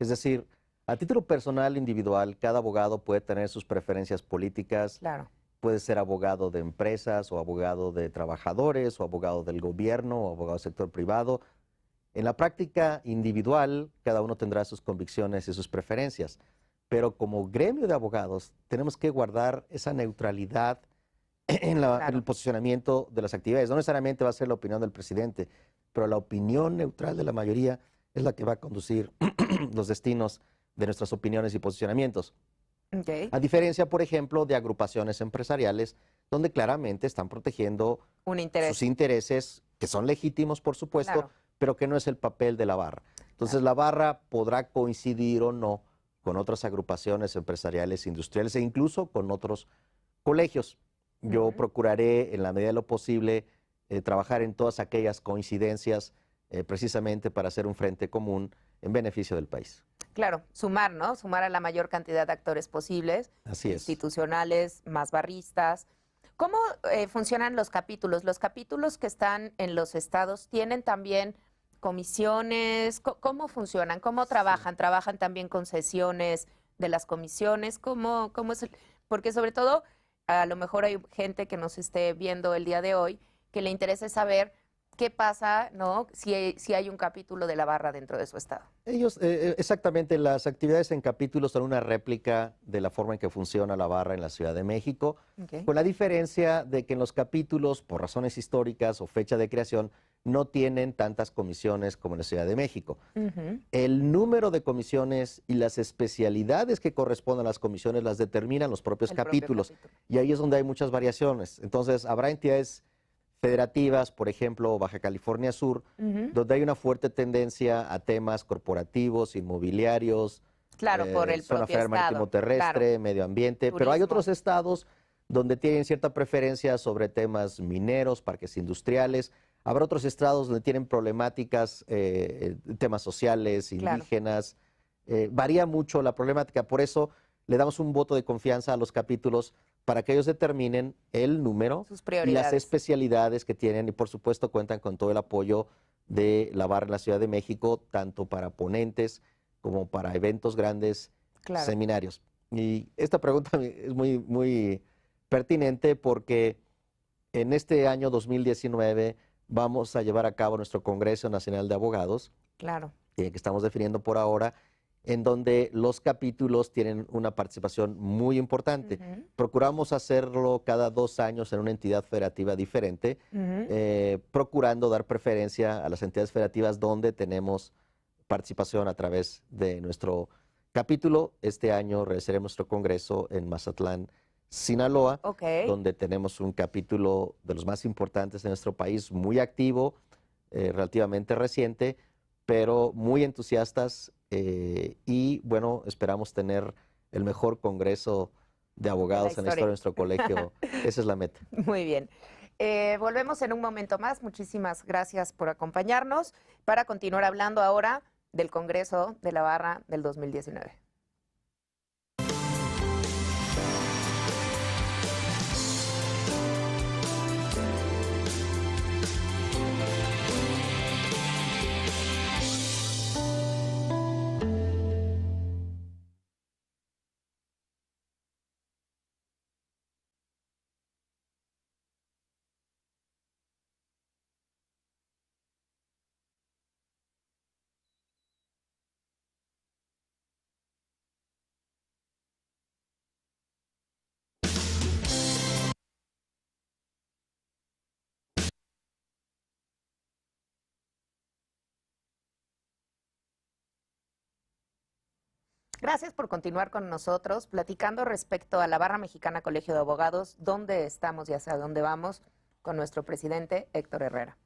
Es decir, a título personal, individual, cada abogado puede tener sus preferencias políticas. Claro. Puede ser abogado de empresas o abogado de trabajadores o abogado del gobierno o abogado del sector privado. En la práctica individual, cada uno tendrá sus convicciones y sus preferencias, pero como gremio de abogados tenemos que guardar esa neutralidad en el posicionamiento de las actividades. No necesariamente va a ser la opinión del presidente, pero la opinión neutral de la mayoría es la que va a conducir los destinos de nuestras opiniones y posicionamientos. A diferencia, por ejemplo, de agrupaciones empresariales, donde claramente están protegiendo sus intereses, que son legítimos, por supuesto, pero que no es el papel de la barra. Entonces, la barra podrá coincidir o no con otras agrupaciones empresariales, industriales e incluso con otros colegios. Yo procuraré, en la medida de lo posible, trabajar en todas aquellas coincidencias precisamente para hacer un frente común en beneficio del país. Claro, sumar, ¿no? Sumar a la mayor cantidad de actores posibles, Así es. Institucionales, más barristas. ¿Cómo funcionan los capítulos? ¿Los capítulos que están en los estados tienen también comisiones? ¿Cómo funcionan? ¿Cómo trabajan? ¿Trabajan también con sesiones de las comisiones? ¿Cómo es Porque sobre todo, a lo mejor hay gente que nos esté viendo el día de hoy que le interesa saber qué pasa, ¿no? Si hay un capítulo de la barra dentro de su estado. Ellos, exactamente, las actividades en capítulos son una réplica de la forma en que funciona la barra en la Ciudad de México, con la diferencia de que en los capítulos, por razones históricas o fecha de creación, no tienen tantas comisiones como en la Ciudad de México. El número de comisiones y las especialidades que corresponden a las comisiones las determinan los propios capítulos. Y ahí es donde hay muchas variaciones. Entonces, habrá entidades federativas, por ejemplo, Baja California Sur, donde hay una fuerte tendencia a temas corporativos, inmobiliarios, Claro, por el zona federal marítimo terrestre, medio ambiente, pero hay otros estados donde tienen cierta preferencia sobre temas mineros, parques industriales. Habrá otros estados donde tienen problemáticas, temas sociales, indígenas. Varía mucho la problemática, por eso le damos un voto de confianza a los capítulos para que ellos determinen el número Sus y las prioridades. especialidades que tienen y por supuesto cuentan con todo el apoyo de la barra en la Ciudad de México, tanto para ponentes como para eventos grandes, Claro. seminarios. Y esta pregunta es muy pertinente porque en este año 2019 vamos a llevar a cabo nuestro Congreso Nacional de Abogados, Claro. que estamos definiendo por ahora, en donde los capítulos tienen una participación muy importante. Ujú. Procuramos hacerlo cada 2 años en una entidad federativa diferente, Ujú. procurando dar preferencia a las entidades federativas donde tenemos participación a través de nuestro capítulo. Este año realizaremos nuestro congreso en Mazatlán, Sinaloa, Ok. donde tenemos un capítulo de los más importantes de nuestro país, muy activo, relativamente reciente, pero muy entusiastas y bueno, esperamos tener el mejor congreso de abogados en la historia de nuestro colegio. Esa es la meta. Muy bien. Volvemos en un momento más. Muchísimas gracias por acompañarnos para continuar hablando ahora del Congreso de la Barra del 2019. Gracias por continuar con nosotros, platicando respecto a la Barra Mexicana Colegio de Abogados, dónde estamos y hacia dónde vamos con nuestro presidente Héctor Herrera.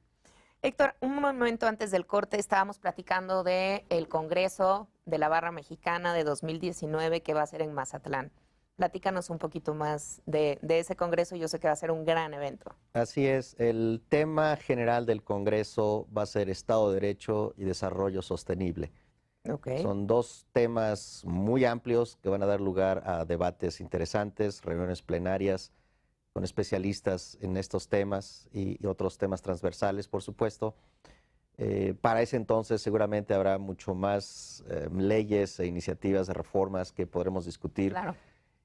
Héctor, un momento antes del corte estábamos platicando del Congreso de la Barra Mexicana de 2019 que va a ser en Mazatlán. Platícanos un poquito más de ese Congreso, yo sé que va a ser un gran evento. Así es, el tema general del Congreso va a ser Estado de Derecho y Desarrollo Sostenible. Okay. Son 2 temas muy amplios que van a dar lugar a debates interesantes, reuniones plenarias con especialistas en estos temas y otros temas transversales, por supuesto. Para ese entonces seguramente habrá mucho más leyes e iniciativas de reformas que podremos discutir. Claro.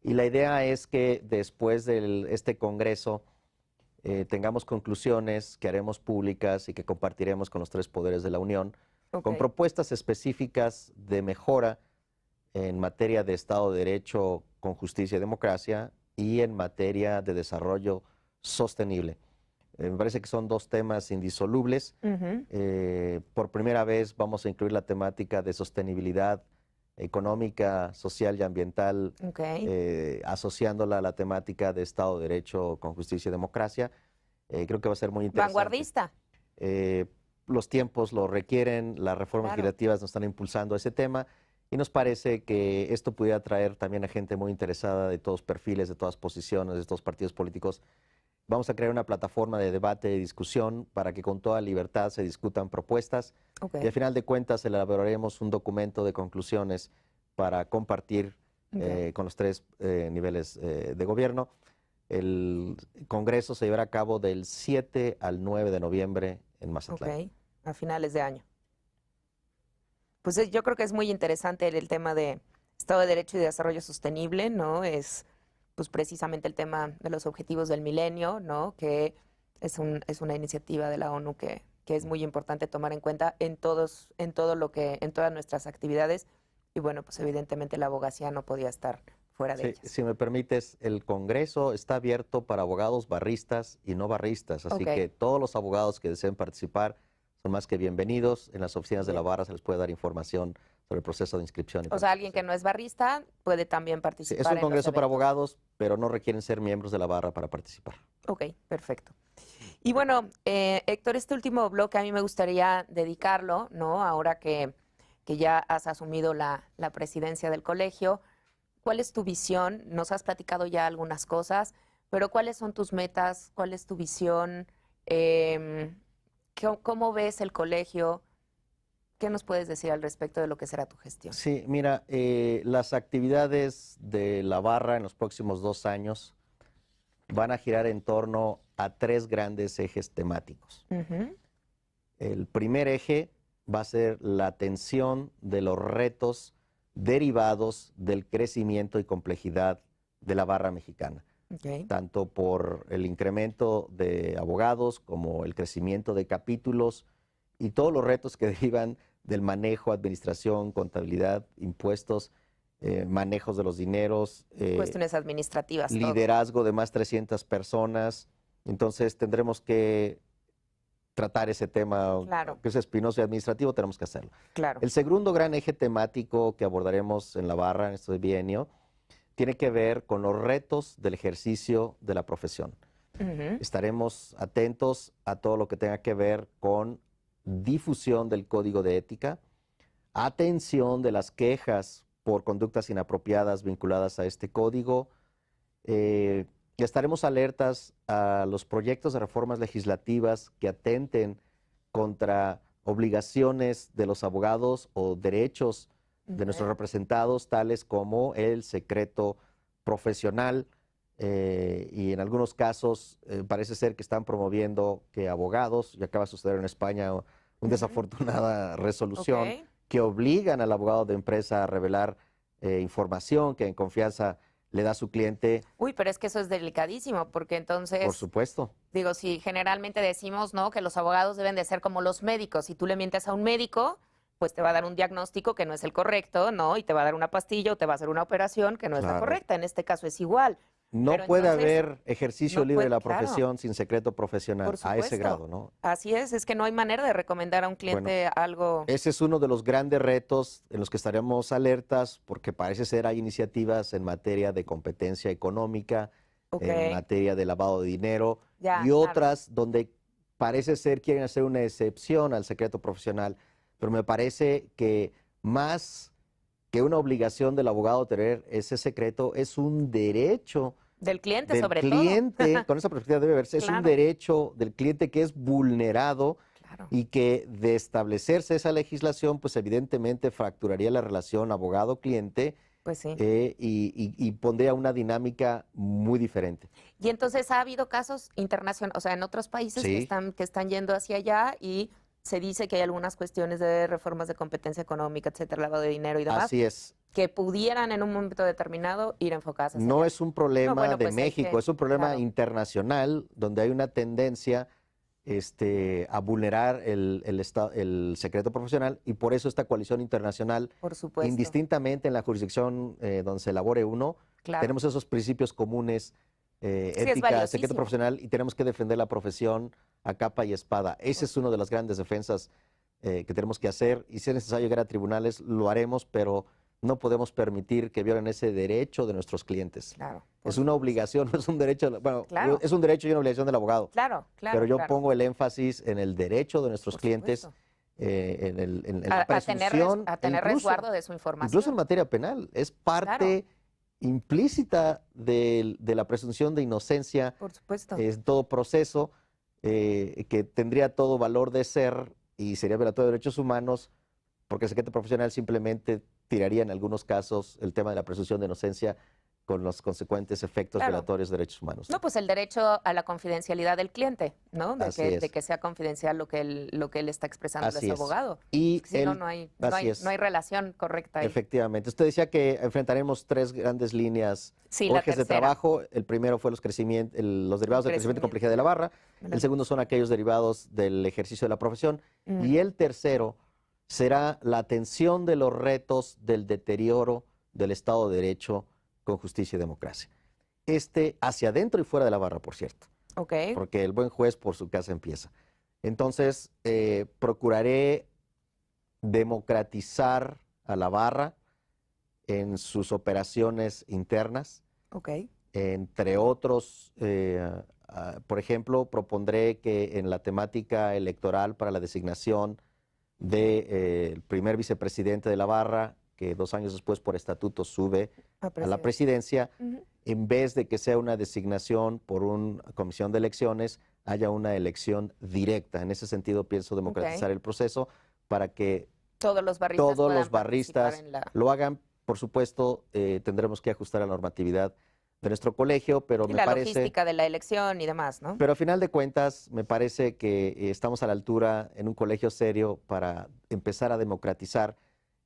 Y la idea es que después de este Congreso tengamos conclusiones que haremos públicas y que compartiremos con los 3 poderes de la Unión, con propuestas específicas de mejora en materia de Estado de Derecho con justicia y democracia y en materia de desarrollo sostenible. Me parece que son 2 temas indisolubles. Por primera vez vamos a incluir la temática de sostenibilidad económica, social y ambiental, asociándola a la temática de Estado de Derecho con justicia y democracia. Creo que va a ser muy interesante. Vanguardista. Los tiempos lo requieren, las reformas legislativas nos están impulsando ese tema y nos parece que esto pudiera atraer también a gente muy interesada de todos perfiles, de todas posiciones, de todos partidos políticos. Vamos a crear una plataforma de debate y discusión para que con toda libertad se discutan propuestas y al final de cuentas elaboraremos un documento de conclusiones para compartir con los 3 niveles de gobierno. El Congreso se llevará a cabo del 7 al 9 de noviembre en Mazatlán. A finales de año. Pues yo creo que es muy interesante el tema de Estado de Derecho y Desarrollo Sostenible, ¿no? Es pues precisamente el tema de los objetivos del milenio, ¿no? Que es una iniciativa de la ONU que es muy importante tomar en cuenta en todas nuestras actividades. Y bueno, pues evidentemente la abogacía no podía estar fuera de ellas. Si me permites, el Congreso está abierto para abogados barristas y no barristas, así que todos los abogados que deseen participar son más que bienvenidos. En las oficinas de la barra se les puede dar información sobre el proceso de inscripción. O sea, alguien que no es barrista puede también participar. Es un congreso para abogados, pero no requieren ser miembros de la barra para participar. Ok, perfecto. Y bueno, Héctor, este último bloque a mí me gustaría dedicarlo, ¿no? Ahora que ya has asumido la presidencia del colegio, ¿cuál es tu visión? Nos has platicado ya algunas cosas, pero ¿cuáles son tus metas? ¿Cuál es tu visión? ¿Cómo ves el colegio? ¿Qué nos puedes decir al respecto de lo que será tu gestión? Sí, mira, las actividades de la barra en los próximos 2 años van a girar en torno a 3 grandes ejes temáticos. Ujú. El primer eje va a ser la atención de los retos derivados del crecimiento y complejidad de la barra mexicana, Ok. tanto por el incremento de abogados como el crecimiento de capítulos y todos los retos que derivan del manejo, administración, contabilidad, impuestos, manejos de los dineros, Cuestiones administrativas, todo. liderazgo de más 300 personas. Entonces tendremos que tratar ese tema, Claro. que es espinoso y administrativo, tenemos que hacerlo. Claro. El segundo gran eje temático que abordaremos en la barra en este bienio tiene que ver con los retos del ejercicio de la profesión. Ujú. Estaremos atentos a todo lo que tenga que ver con difusión del código de ética, atención de las quejas por conductas inapropiadas vinculadas a este código. Y estaremos alertas a los proyectos de reformas legislativas que atenten contra obligaciones de los abogados o derechos de nuestros representados, tales como el secreto profesional. Y en algunos casos parece ser que están promoviendo que abogados, y acaba de suceder en España una desafortunada resolución, Ok. que obligan al abogado de empresa a revelar información que en confianza le da a su cliente. Uy, pero es que eso es delicadísimo, porque Por entonces, supuesto. digo, si generalmente decimos, ¿no?, que los abogados deben de ser como los médicos. Si tú le mientes a un médico, pues te va a dar un diagnóstico que no es el correcto, ¿no? Y te va a dar una pastilla o te va a hacer una operación que no es la Claro. correcta. En este caso es igual. No Pero puede entonces, haber ejercicio no libre de puede- la claro. profesión sin secreto profesional, Por a ese supuesto. grado, ¿no? Así es que no hay manera de recomendar a un cliente algo. Ese es uno de los grandes retos en los que estaremos alertas, porque parece ser hay iniciativas en materia de competencia económica, Ok. en materia de lavado de dinero, Ya, y claro. otras donde parece ser quieren hacer una excepción al secreto profesional. Pero me parece que más que una obligación del abogado tener ese secreto, es un derecho Del cliente, del sobre cliente, con esa perspectiva debe verse, es un Claro. derecho del cliente que es vulnerado todo. Claro. y que de establecerse esa legislación, pues evidentemente fracturaría la relación abogado-cliente Pues sí. y pondría una dinámica muy diferente. Y entonces ha habido casos internacionales, o sea, en otros países Sí. que están yendo hacia allá y se dice que hay algunas cuestiones de reformas de competencia económica, etcétera, lavado de dinero y demás, Así es. que pudieran en un momento determinado ir enfocadas hacia No allá. es un problema bueno, de pues hay México, que- es un problema claro. internacional donde hay una tendencia a vulnerar el secreto profesional, y por eso esta coalición internacional, Por supuesto. indistintamente en la jurisdicción donde se elabore uno, Claro. tenemos esos principios comunes, es ética, secreto valiosísimo. profesional, y tenemos que defender la profesión a capa y espada. Esa es una de las grandes defensas que tenemos que hacer, y si es necesario llegar a tribunales, lo haremos, pero no podemos permitir que violen ese derecho de nuestros clientes. Claro. por Es una supuesto. obligación, no es un derecho, bueno, Claro. es un derecho y una obligación del abogado. Claro, claro. Pero yo claro. pongo el énfasis en el derecho de nuestros Por clientes, supuesto. en la A tener, presunción, a tener incluso, resguardo de su información. incluso en materia penal. Es parte implícita de la presunción de inocencia Por supuesto. en todo proceso, que tendría todo valor de ser y sería violatorio de derechos humanos, porque el secreto profesional simplemente tiraría en algunos casos el tema de la presunción de inocencia con los consecuentes efectos Claro. violatorios de derechos humanos. No, pues el derecho a la confidencialidad del cliente, ¿no? Así es. De que sea confidencial lo que él está expresando Así a es. su abogado. Y Es que si no, él- no hay así es. relación correcta ahí. Efectivamente. Usted decía que enfrentaremos 3 grandes líneas Sí, o la ejes de tercera. trabajo. El primero fue los derivados del crecimiento y complejidad de la barra. El segundo son aquellos derivados del ejercicio de la profesión. Mm. Y el tercero será la atención de los retos del deterioro del Estado de Derecho con justicia y democracia. Hacia adentro y fuera de la barra, por cierto, Ok. porque el buen juez por su casa empieza. Entonces, procuraré democratizar a la barra en sus operaciones internas. Ok. Entre otros, por ejemplo, propondré que en la temática electoral para la designación del primer vicepresidente de la barra, que 2 años después por estatuto sube a la presidencia, Ujú. en vez de que sea una designación por una comisión de elecciones, haya una elección directa. En ese sentido, pienso democratizar el proceso para que Todos los barristas todos puedan los barristas participar en la... lo hagan. Por supuesto, tendremos que ajustar la normatividad de nuestro colegio, pero Y me la parece... logística de la elección y demás, ¿no? Pero a final de cuentas, me parece que estamos a la altura en un colegio serio para empezar a democratizar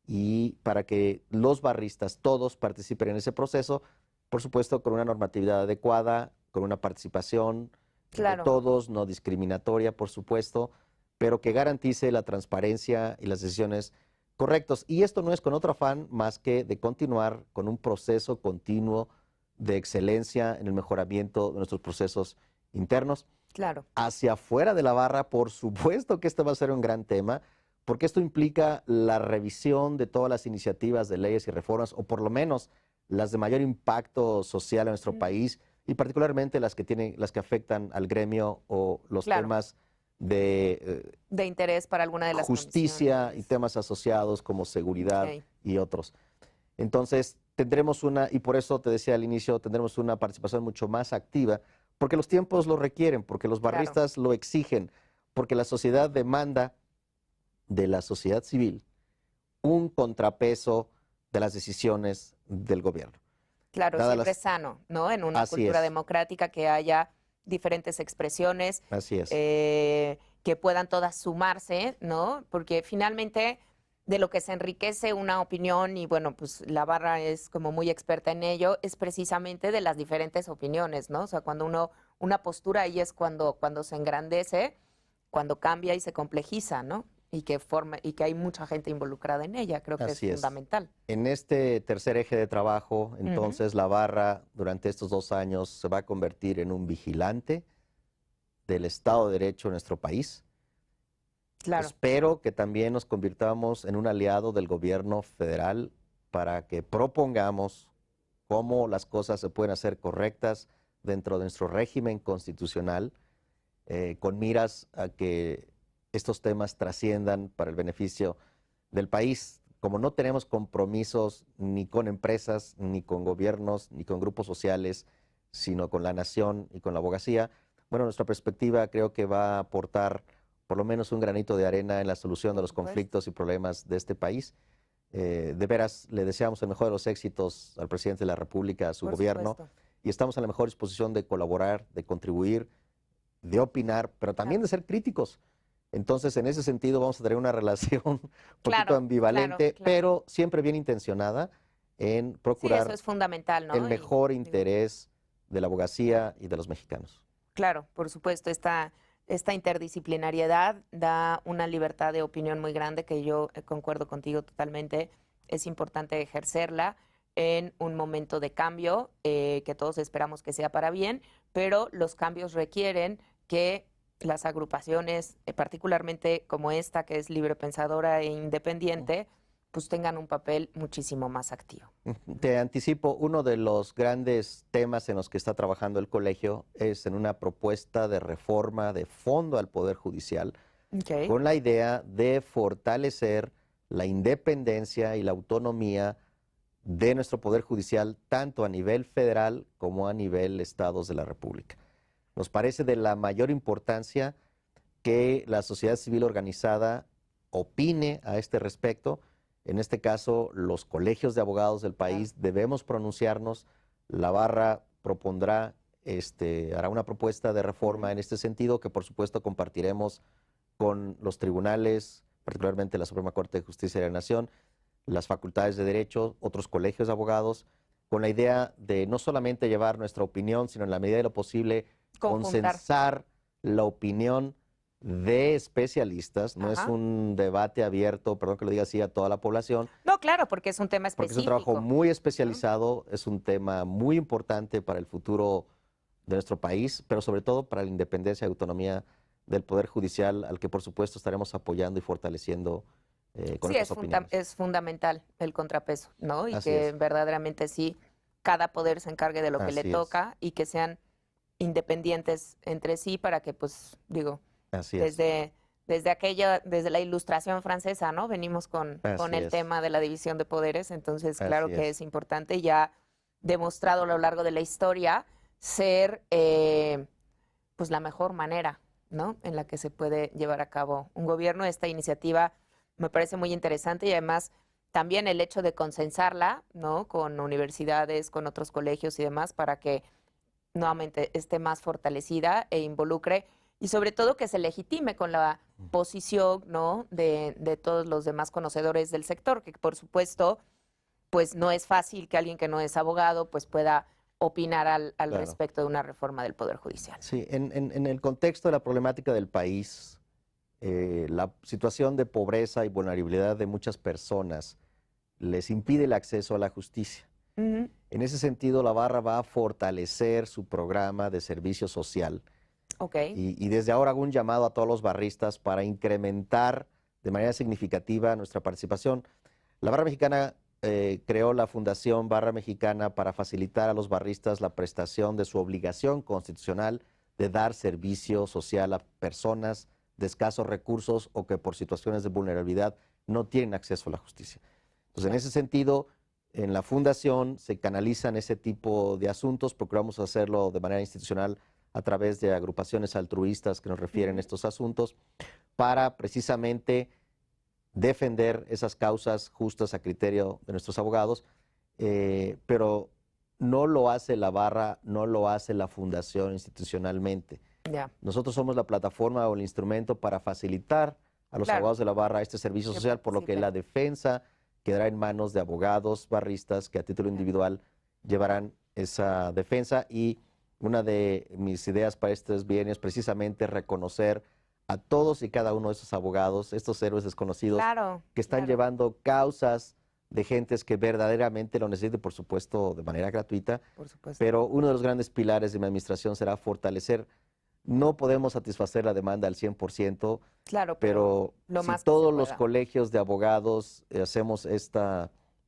y para que los barristas, todos participen en ese proceso, por supuesto, con una normatividad adecuada, con una participación de Claro. todos, no discriminatoria, por supuesto, pero que garantice la transparencia y las decisiones correctas. Y esto no es con otro afán más que de continuar con un proceso continuo de excelencia en el mejoramiento de nuestros procesos internos. Claro. Hacia afuera de la barra, por supuesto que este va a ser un gran tema, porque esto implica la revisión de todas las iniciativas de leyes y reformas, o por lo menos las de mayor impacto social en nuestro país, y particularmente las que afectan al gremio o los Claro. temas de interés para alguna de las justicia y comisiones. temas asociados como seguridad Ok. y otros. Entonces, tendremos y por eso te decía al inicio, tendremos una participación mucho más activa, porque los tiempos lo requieren, porque los Claro. barristas lo exigen, porque la sociedad demanda de la sociedad civil un contrapeso de las decisiones del gobierno. Claro, Dadas siempre las- es sano, ¿no? En una Así cultura es. democrática que haya diferentes expresiones, Así es. que puedan todas sumarse, ¿no? Porque finalmente de lo que se enriquece una opinión, y bueno, pues la barra es como muy experta en ello, es precisamente de las diferentes opiniones, ¿no? O sea, una postura ahí es cuando se engrandece, cuando cambia y se complejiza, ¿no? Y que hay mucha gente involucrada en ella, creo que Así es es. fundamental. En este tercer eje de trabajo, entonces, la barra durante estos 2 años se va a convertir en un vigilante del Estado de Derecho en nuestro país. Claro. Espero que también nos convirtamos en un aliado del gobierno federal para que propongamos cómo las cosas se pueden hacer correctas dentro de nuestro régimen constitucional, con miras a que estos temas trasciendan para el beneficio del país. Como no tenemos compromisos ni con empresas, ni con gobiernos, ni con grupos sociales, sino con la nación y con la abogacía, bueno, nuestra perspectiva creo que va a aportar por lo menos un granito de arena en la solución de los conflictos y problemas de este país. De veras, le deseamos el mejor de los éxitos al presidente de la República, a su Por gobierno, supuesto. y estamos en la mejor disposición de colaborar, de contribuir, de opinar, pero también Claro. de ser críticos. Entonces, en ese sentido, vamos a tener una relación un poquito Claro, ambivalente, claro. pero siempre bien intencionada en Sí, eso procurar es fundamental, ¿no? el Y, mejor digo, interés de la abogacía y de los mexicanos. claro, por supuesto, esta interdisciplinariedad da una libertad de opinión muy grande que yo concuerdo contigo totalmente. Es importante ejercerla en un momento de cambio, que todos esperamos que sea para bien, pero los cambios requieren que las agrupaciones, particularmente como esta, que es libre pensadora e independiente, pues tengan un papel muchísimo más activo. Te anticipo, uno de los grandes temas en los que está trabajando el colegio es en una propuesta de reforma de fondo al Poder Judicial, Ok. con la idea de fortalecer la independencia y la autonomía de nuestro Poder Judicial, tanto a nivel federal como a nivel estados de la República. Nos parece de la mayor importancia que la sociedad civil organizada opine a este respecto. En este caso, los colegios de abogados del país debemos pronunciarnos. La barra propondrá, hará una propuesta de reforma en este sentido que por supuesto compartiremos con los tribunales, particularmente la Suprema Corte de Justicia de la Nación, las facultades de Derecho, otros colegios de abogados, con la idea de no solamente llevar nuestra opinión, sino en la medida de lo posible Conjuntar. consensar la opinión de especialistas. No es Ajá. un debate abierto, perdón que lo diga así, a toda la población, No, claro, porque es un tema porque es un específico. trabajo muy especializado, es un tema muy importante para el futuro de nuestro país, pero sobre todo para la independencia y autonomía del Poder Judicial, al que por supuesto estaremos apoyando y fortaleciendo con Sí, nuestras opiniones. es fundamental el contrapeso, ¿no? Y Así que es. verdaderamente sí, cada poder se encargue de lo que le Así es. toca y que sean independientes entre sí para que, pues, digo, Así es. desde la Ilustración francesa, ¿no? Venimos con Así el es. tema de la división de poderes, entonces claro Así que es. es importante, ya demostrado a lo largo de la historia, ser pues la mejor manera, ¿no? En la que se puede llevar a cabo un gobierno. Esta iniciativa me parece muy interesante y además también el hecho de consensarla, ¿no? Con universidades, con otros colegios y demás, para que nuevamente esté más fortalecida e involucre, y sobre todo que se legitime con la posición, ¿no? de todos los demás conocedores del sector, que por supuesto, pues no es fácil que alguien que no es abogado, pues pueda opinar al Claro. respecto de una reforma del Poder Judicial. Sí, en el contexto de la problemática del país, la situación de pobreza y vulnerabilidad de muchas personas les impide el acceso a la justicia. Ujú. En ese sentido, la barra va a fortalecer su programa de servicio social Ok, y desde ahora hago un llamado a todos los barristas para incrementar de manera significativa nuestra participación. La Barra Mexicana creó la Fundación Barra Mexicana para facilitar a los barristas la prestación de su obligación constitucional de dar servicio social a personas de escasos recursos o que por situaciones de vulnerabilidad no tienen acceso a la justicia. Entonces, en ese sentido, en la Fundación se canalizan ese tipo de asuntos, procuramos hacerlo de manera institucional a través de agrupaciones altruistas que nos refieren a estos asuntos, para precisamente defender esas causas justas a criterio de nuestros abogados, pero no lo hace la barra, no lo hace la fundación institucionalmente. ya. Nosotros somos la plataforma o el instrumento para facilitar a los Claro. abogados de la barra este servicio Que social, por lo que participen. la defensa quedará en manos de abogados barristas que a título individual llevarán esa defensa. Y una de mis ideas para estos bienes es precisamente reconocer a todos y cada uno de esos abogados, estos héroes desconocidos, Claro, que están claro. llevando causas de gentes que verdaderamente lo necesiten, por supuesto, de manera gratuita. Por supuesto. Pero uno de los grandes pilares de mi administración será fortalecer. No podemos satisfacer la demanda al 100%, Claro, pero lo si más que se todos los pueda. colegios de abogados hacemos este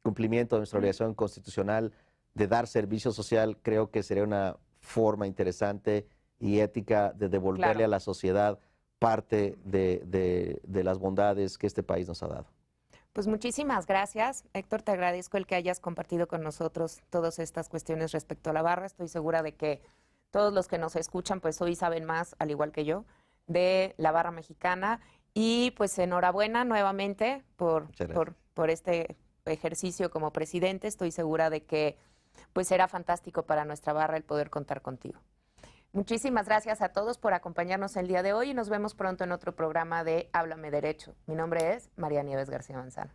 cumplimiento de nuestra obligación constitucional de dar servicio social, creo que sería una forma interesante y ética de devolverle Claro. a la sociedad parte de las bondades que este país nos ha dado. Pues muchísimas gracias, Héctor. Te agradezco el que hayas compartido con nosotros todas estas cuestiones respecto a la barra. Estoy segura de que todos los que nos escuchan, pues hoy saben más, al igual que yo, de la barra mexicana. Y pues enhorabuena nuevamente Muchas gracias. por este ejercicio como presidente. Estoy segura de que pues será fantástico para nuestra barra el poder contar contigo. Muchísimas gracias a todos por acompañarnos el día de hoy y nos vemos pronto en otro programa de Háblame Derecho. Mi nombre es María Nieves García Manzano.